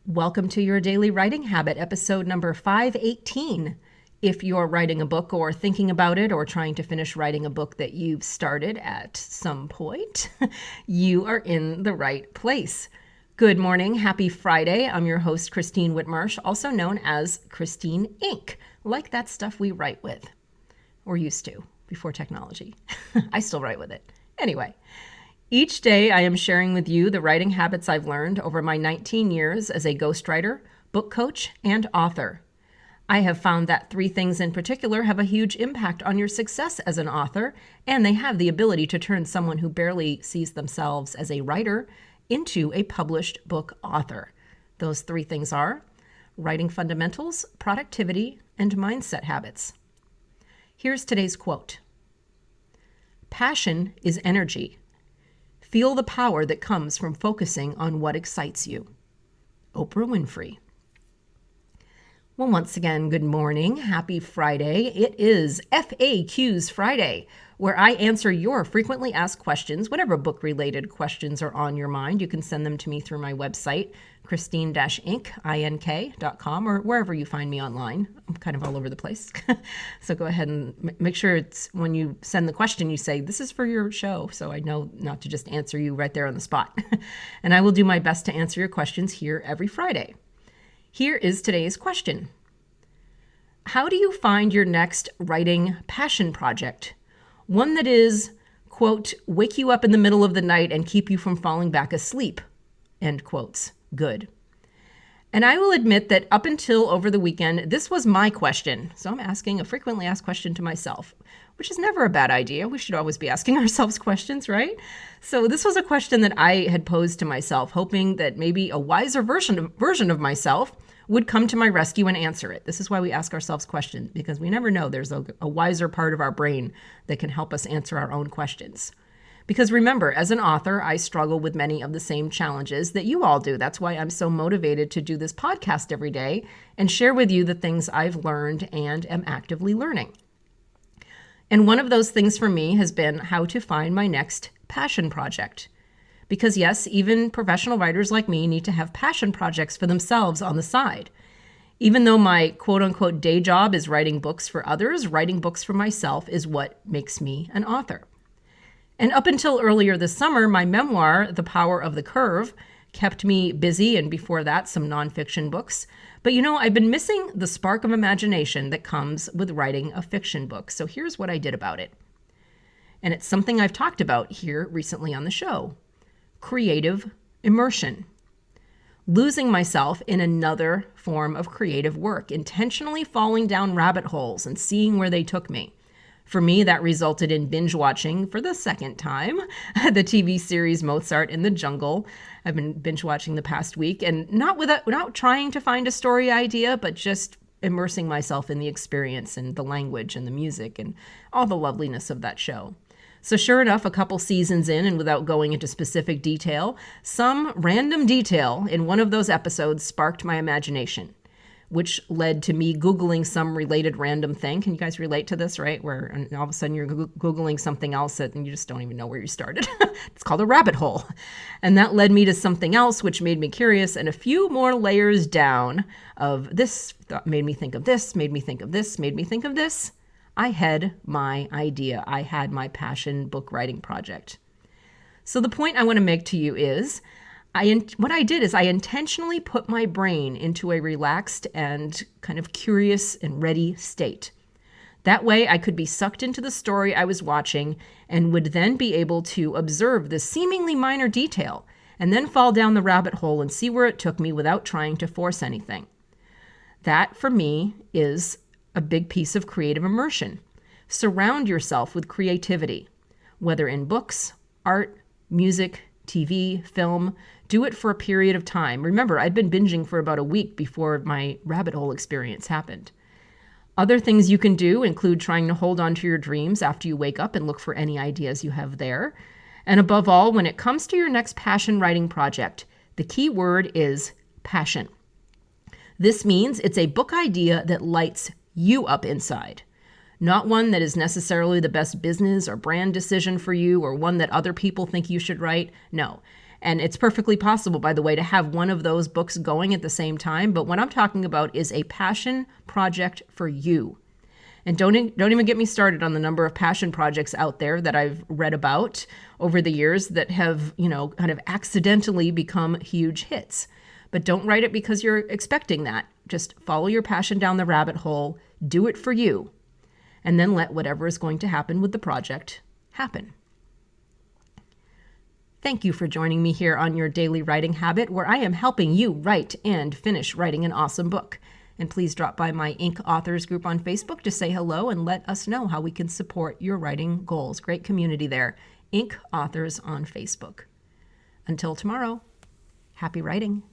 Welcome to Your Daily Writing Habit, episode number 518. If you're writing a book or thinking about it or trying to finish writing a book that you've started at some point, you are in the right place. Good morning. Happy Friday. I'm your host, Christine Whitmarsh, also known as Christine Inc., like that stuff we write with, or used to, before technology. I still write with it. Anyway. Each day, I am sharing with you the writing habits I've learned over my 19 years as a ghostwriter, book coach, and author. I have found that three things in particular have a huge impact on your success as an author, and they have the ability to turn someone who barely sees themselves as a writer into a published book author. Those three things are writing fundamentals, productivity, and mindset habits. Here's today's quote. Passion is energy. Feel the power that comes from focusing on what excites you. Oprah Winfrey. Well, once again, good morning. Happy Friday. It is FAQs Friday, where I answer your frequently asked questions. Whatever book-related questions are on your mind, you can send them to me through my website, christine-ink.com, or wherever you find me online. I'm kind of all over the place. So go ahead and make sure it's when you send the question, you say, this is for your show, so I know not to just answer you right there on the spot. And I will do my best to answer your questions here every Friday. Here is today's question. How do you find your next writing passion project? One that is, quote, wake you up in the middle of the night and keep you from falling back asleep, end quotes. Good. And I will admit that up until over the weekend, this was my question. So I'm asking a frequently asked question to myself, which is never a bad idea. We should always be asking ourselves questions, right? So this was a question that I had posed to myself, hoping that maybe a wiser version of myself would come to my rescue and answer it. This is why we ask ourselves questions, because we never know there's a wiser part of our brain that can help us answer our own questions. Because remember, as an author, I struggle with many of the same challenges that you all do. That's why I'm so motivated to do this podcast every day and share with you the things I've learned and am actively learning. And one of those things for me has been how to find my next passion project. Because yes, even professional writers like me need to have passion projects for themselves on the side. Even though my quote-unquote day job is writing books for others, writing books for myself is what makes me an author. And up until earlier this summer, my memoir, The Power of the Curve, kept me busy, and before that, some nonfiction books. But I've been missing the spark of imagination that comes with writing a fiction book. So here's what I did about it. And it's something I've talked about here recently on the show. Creative immersion. Losing myself in another form of creative work, intentionally falling down rabbit holes and seeing where they took me. For me, that resulted in binge watching for the second time the TV series Mozart in the Jungle. I've been binge watching the past week, and not without trying to find a story idea, but just immersing myself in the experience and the language and the music and all the loveliness of that show. So sure enough, a couple seasons in, and without going into specific detail, some random detail in one of those episodes sparked my imagination, which led to me Googling some related random thing. Can you guys relate to this, right? Where all of a sudden you're Googling something else and you just don't even know where you started. It's called a rabbit hole. And that led me to something else, which made me curious. And a few more layers down of this made me think of this, made me think of this, made me think of this. I had my idea. I had my passion book writing project. So the point I want to make to you is, what I did is I intentionally put my brain into a relaxed and kind of curious and ready state. That way I could be sucked into the story I was watching and would then be able to observe the seemingly minor detail and then fall down the rabbit hole and see where it took me without trying to force anything. That, for me, is a big piece of creative immersion. Surround yourself with creativity, whether in books, art, music, TV, film. Do it for a period of time. Remember, I'd been binging for about a week before my rabbit hole experience happened. Other things you can do include trying to hold on to your dreams after you wake up and look for any ideas you have there. And above all, when it comes to your next passion writing project, the key word is passion. This means it's a book idea that lights you up inside. Not one that is necessarily the best business or brand decision for you or one that other people think you should write. No, And it's perfectly possible, by the way, to have one of those books going at the same time. But what I'm talking about is a passion project for you. And don't even get me started on the number of passion projects out there that I've read about over the years that have, kind of accidentally become huge hits. But don't write it because you're expecting that. Just follow your passion down the rabbit hole, do it for you, and then let whatever is going to happen with the project happen. Thank you for joining me here on Your Daily Writing Habit, where I am helping you write and finish writing an awesome book. And please drop by my Inc. Authors group on Facebook to say hello and let us know how we can support your writing goals. Great community there. Inc. Authors on Facebook. Until tomorrow, happy writing.